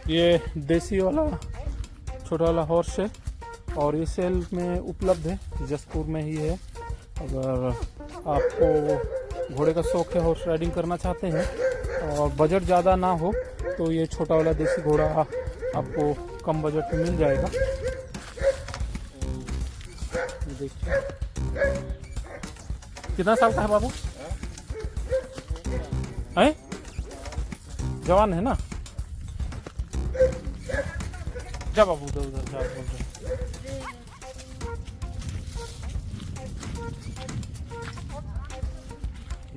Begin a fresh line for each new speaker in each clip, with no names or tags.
ये देसी वाला छोटा वाला हॉर्स है और ये सेल में उपलब्ध है, जसपुर में ही है। अगर आपको घोड़े का शौक है, हॉर्स राइडिंग करना चाहते हैं और बजट ज़्यादा ना हो तो ये छोटा वाला देसी घोड़ा आपको कम बजट में मिल जाएगा। देखिए कितना साल का है बाबू? है जवान है ना? जा बाबू उधर उधर जा बोल रहे।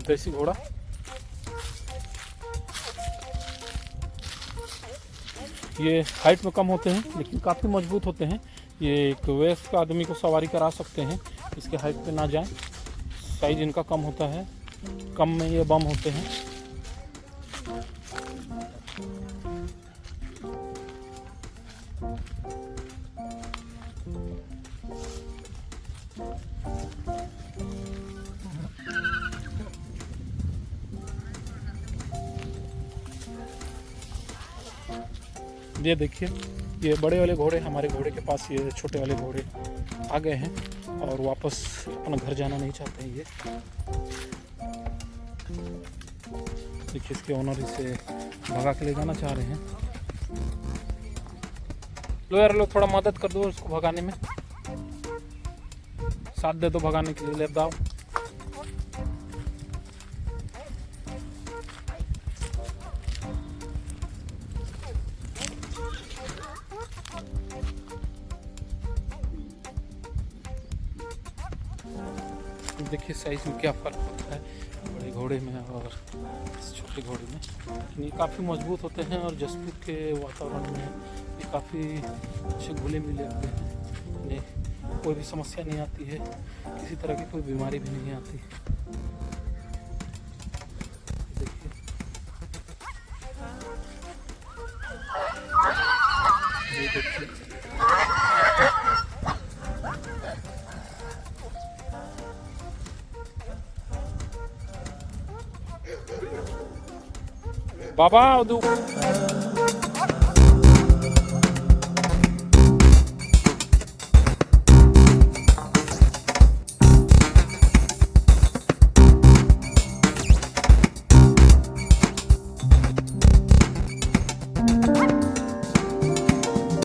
देसी घोड़ा ये हाइट में कम होते हैं लेकिन काफ़ी मजबूत होते हैं। ये एक वयस्क आदमी को सवारी करा सकते हैं, इसके हाइट पे ना जाएं। साइज इनका कम होता है, कम में ये बम होते हैं। ये देखिए ये बड़े वाले घोड़े, हमारे घोड़े के पास ये छोटे वाले घोड़े आ गए हैं और वापस अपना घर जाना नहीं चाहते हैं। ये देखिए इसके ओनर इसे भगा के ले जाना चाह रहे हैं। लो यार लो, थोड़ा मदद कर दो उसको भगाने में, साथ दे दो भगाने के लिए। ले दाओ। देखिए साइज में क्या फ़र्क होता है बड़े घोड़े में और छोटे घोड़े में। लेकिन ये काफ़ी मजबूत होते हैं और जसपुर के वातावरण में ये काफ़ी अच्छे घुले मिले होते हैं। इन्हें कोई भी समस्या नहीं आती है, किसी तरह की कोई बीमारी भी नहीं आती। देखिए ये देखिए बाबा